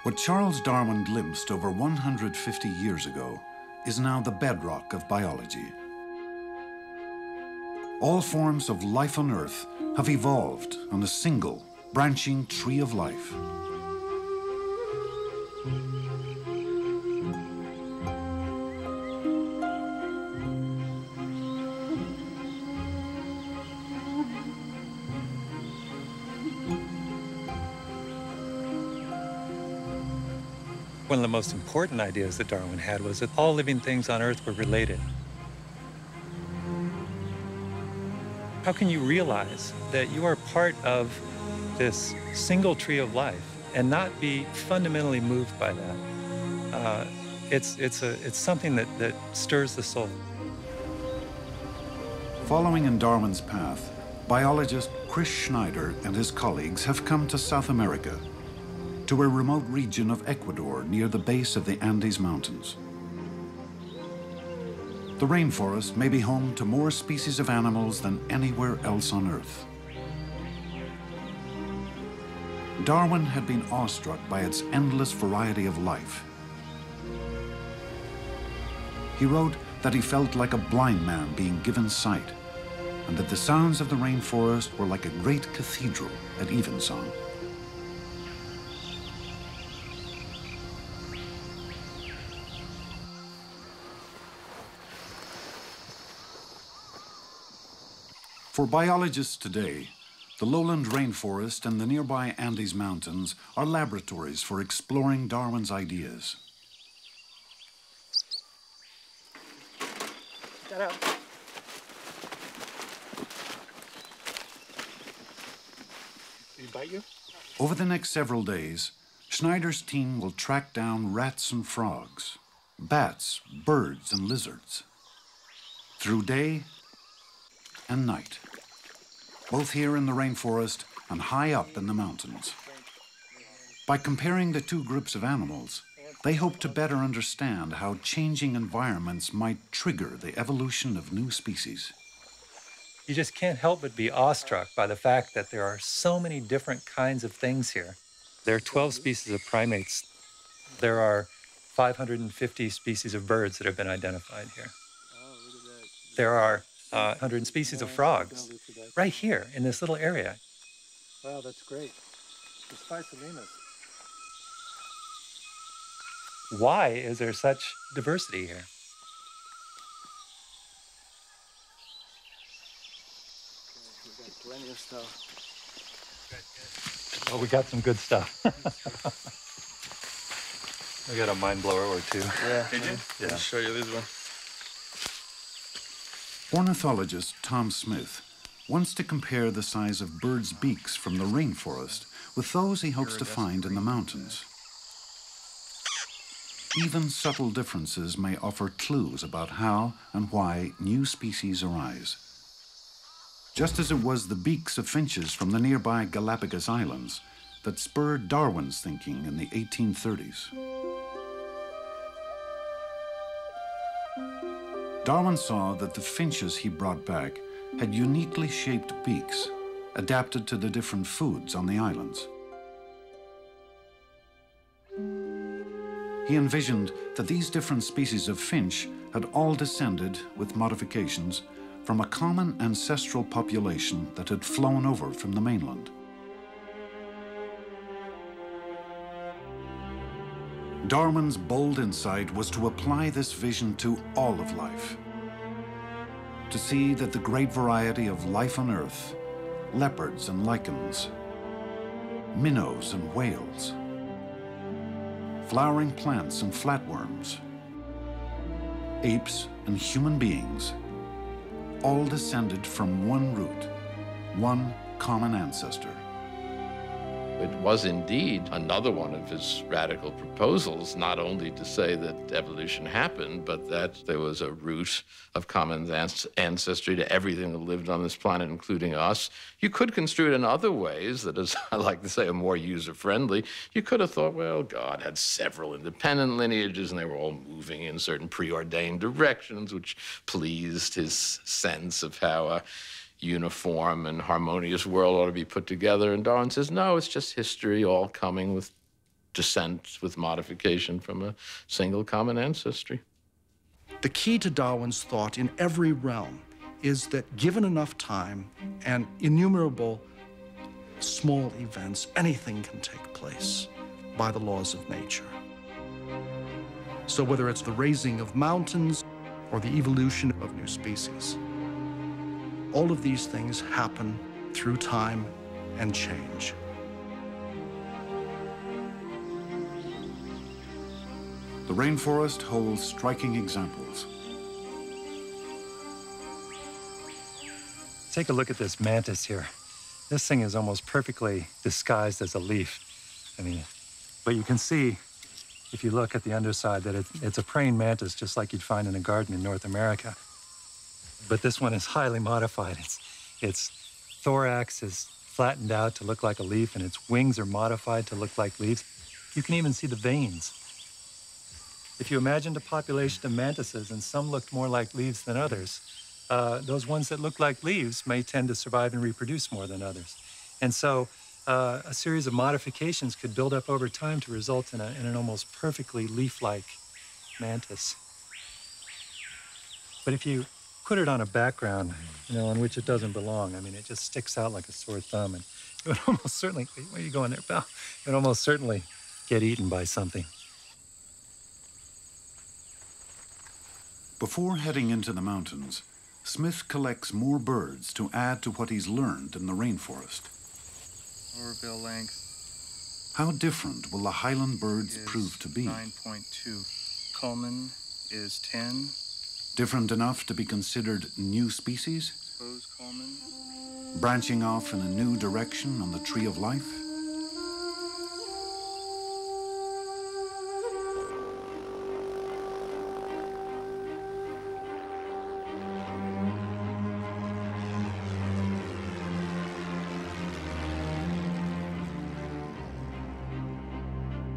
What Charles Darwin glimpsed over 150 years ago is now the bedrock of biology. All forms of life on Earth have evolved on a single, branching tree of life. One of the most important ideas that Darwin had was that all living things on Earth were related. How can you realize that you are part of this single tree of life and not be fundamentally moved by that? It's something that stirs the soul. Following in Darwin's path, biologist Chris Schneider and his colleagues have come to South America, to a remote region of Ecuador near the base of the Andes Mountains. The rainforest may be home to more species of animals than anywhere else on Earth. Darwin had been awestruck by its endless variety of life. He wrote that he felt like a blind man being given sight, and that the sounds of the rainforest were like a great cathedral at evensong. For biologists today, the lowland rainforest and the nearby Andes Mountains are laboratories for exploring Darwin's ideas. Get out. Did he bite you? Over the next several days, Schneider's team will track down rats and frogs, bats, birds, and lizards, through day and night, both here in the rainforest and high up in the mountains. By comparing the two groups of animals, they hope to better understand how changing environments might trigger the evolution of new species. You just can't help but be awestruck by the fact that there are so many different kinds of things here. There are 12 species of primates. There are 550 species of birds that have been identified here. There are 100 species of frogs right here in this little area. Wow, that's great. The Spiculamus. Why is there such diversity here? We've got plenty of stuff. Oh, we got some good stuff. We got a mind blower or two. Yeah. Did you? Yeah. I'll show you this one. Ornithologist Tom Smith wants to compare the size of birds' beaks from the rainforest with those he hopes to find in the mountains. Even subtle differences may offer clues about how and why new species arise. Just as it was the beaks of finches from the nearby Galapagos Islands that spurred Darwin's thinking in the 1830s. Darwin saw that the finches he brought back had uniquely shaped beaks, adapted to the different foods on the islands. He envisioned that these different species of finch had all descended, with modifications, from a common ancestral population that had flown over from the mainland. Darwin's bold insight was to apply this vision to all of life, to see that the great variety of life on Earth, leopards and lichens, minnows and whales, flowering plants and flatworms, apes and human beings, all descended from one root, one common ancestor. It was indeed another one of his radical proposals, not only to say that evolution happened, but that there was a root of common ancestry to everything that lived on this planet, including us. You could construe it in other ways that is, I like to say, are more user-friendly. You could have thought, well, God had several independent lineages, and they were all moving in certain preordained directions, which pleased his sense of how a uniform and harmonious world ought to be put together. And Darwin says, no, it's just history all coming with descent with modification from a single common ancestry. The key to Darwin's thought in every realm is that given enough time and innumerable small events, anything can take place by the laws of nature. So whether it's the raising of mountains or the evolution of new species, all of these things happen through time and change. The rainforest holds striking examples. Take a look at this mantis here. This thing is almost perfectly disguised as a leaf. But you can see, if you look at the underside, that it's a praying mantis, just like you'd find in a garden in North America. But this one is highly modified. Its thorax is flattened out to look like a leaf, and its wings are modified to look like leaves. You can even see the veins. If you imagined a population of mantises and some looked more like leaves than others, those ones that look like leaves may tend to survive and reproduce more than others. And so a series of modifications could build up over time to result in an almost perfectly leaf-like mantis. But if you put it on a background, on which it doesn't belong, it just sticks out like a sore thumb, and it would almost certainly, where are you going there, pal? It would almost certainly get eaten by something. Before heading into the mountains, Smith collects more birds to add to what he's learned in the rainforest. Lower bill length. How different will the highland birds prove to be? 9.2. Coleman is 10. Different enough to be considered new species? Suppose Coleman. Branching off in a new direction on the tree of life?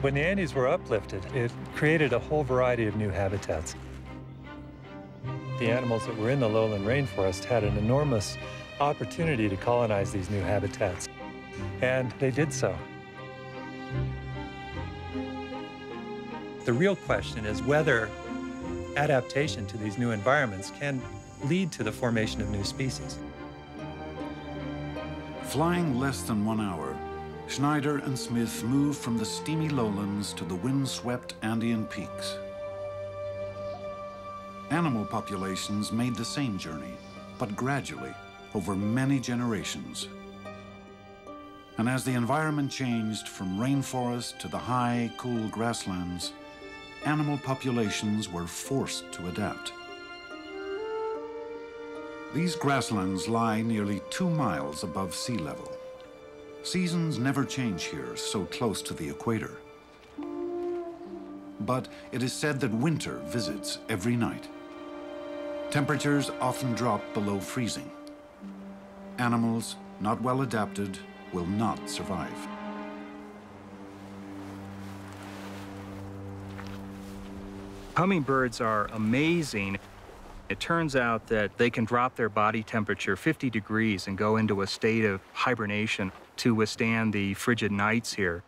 When the Andes were uplifted, it created a whole variety of new habitats. The animals that were in the lowland rainforest had an enormous opportunity to colonize these new habitats, and they did so. The real question is whether adaptation to these new environments can lead to the formation of new species. Flying less than 1 hour, Schneider and Smith moved from the steamy lowlands to the wind-swept Andean peaks. Animal populations made the same journey, but gradually, over many generations. And as the environment changed from rainforest to the high, cool grasslands, animal populations were forced to adapt. These grasslands lie nearly 2 miles above sea level. Seasons never change here, so close to the equator. But it is said that winter visits every night. Temperatures often drop below freezing. Animals not well adapted will not survive. Hummingbirds are amazing. It turns out that they can drop their body temperature 50 degrees and go into a state of hibernation to withstand the frigid nights here.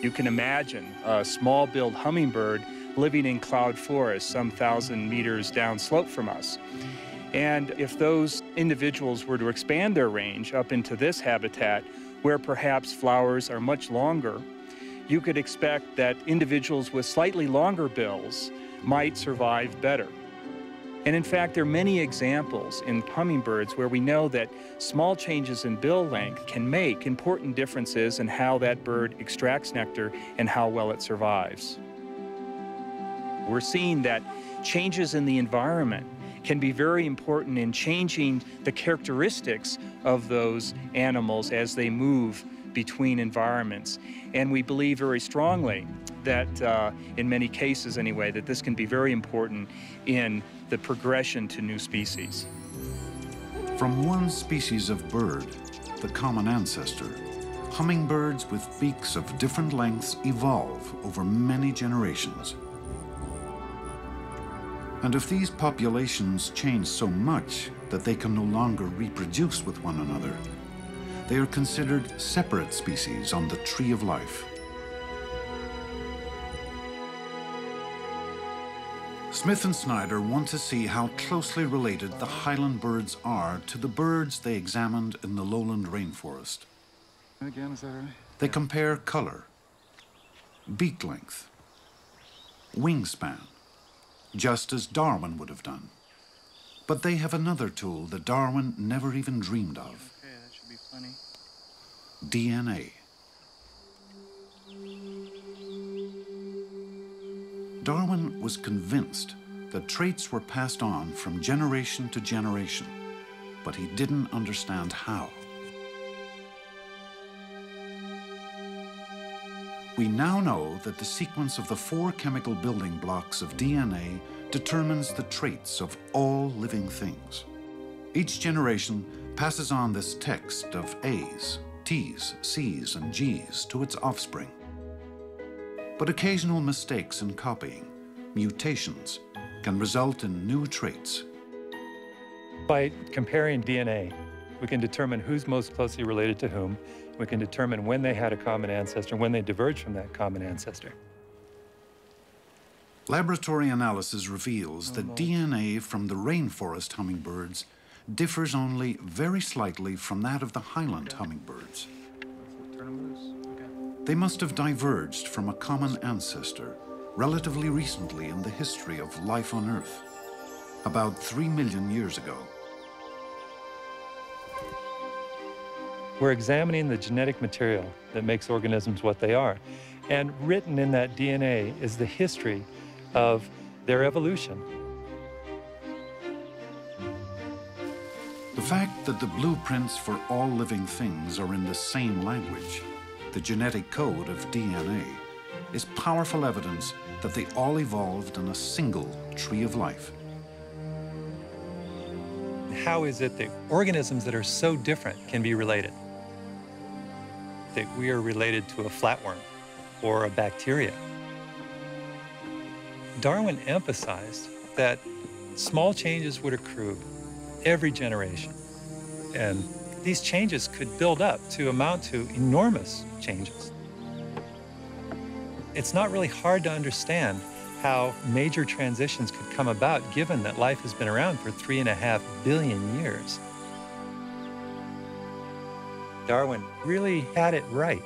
You can imagine a small-billed hummingbird living in cloud forest some 1,000 meters downslope from us. And if those individuals were to expand their range up into this habitat, where perhaps flowers are much longer, you could expect that individuals with slightly longer bills might survive better. And in fact, there are many examples in hummingbirds where we know that small changes in bill length can make important differences in how that bird extracts nectar and how well it survives. We're seeing that changes in the environment can be very important in changing the characteristics of those animals as they move between environments. And we believe very strongly that, in many cases anyway, that this can be very important in the progression to new species. From one species of bird, the common ancestor, hummingbirds with beaks of different lengths evolve over many generations. And if these populations change so much that they can no longer reproduce with one another, They are considered separate species on the tree of life. Smith and Snyder want to see how closely related the highland birds are to the birds they examined in the lowland rainforest. Again, is that right? They compare color, beak length, wingspan, just as Darwin would have done. But they have another tool that Darwin never even dreamed of. Okay, that should be plenty. DNA. Darwin was convinced that traits were passed on from generation to generation, but he didn't understand how. We now know that the sequence of the 4 chemical building blocks of DNA determines the traits of all living things. Each generation passes on this text of A's, T's, C's, and G's to its offspring. But occasional mistakes in copying, mutations, can result in new traits. By comparing DNA, we can determine who's most closely related to whom. We can determine when they had a common ancestor, when they diverged from that common ancestor. Laboratory analysis reveals that DNA from the rainforest hummingbirds differs only very slightly from that of the highland hummingbirds. Turn them loose. Okay. They must have diverged from a common ancestor relatively recently in the history of life on Earth, about 3 million years ago. We're examining the genetic material that makes organisms what they are. And written in that DNA is the history of their evolution. The fact that the blueprints for all living things are in the same language, the genetic code of DNA, is powerful evidence that they all evolved in a single tree of life. How is it that organisms that are so different can be related? That we are related to a flatworm or a bacteria. Darwin emphasized that small changes would accrue every generation. And these changes could build up to amount to enormous changes. It's not really hard to understand how major transitions could come about given that life has been around for 3.5 billion years. Darwin really had it right.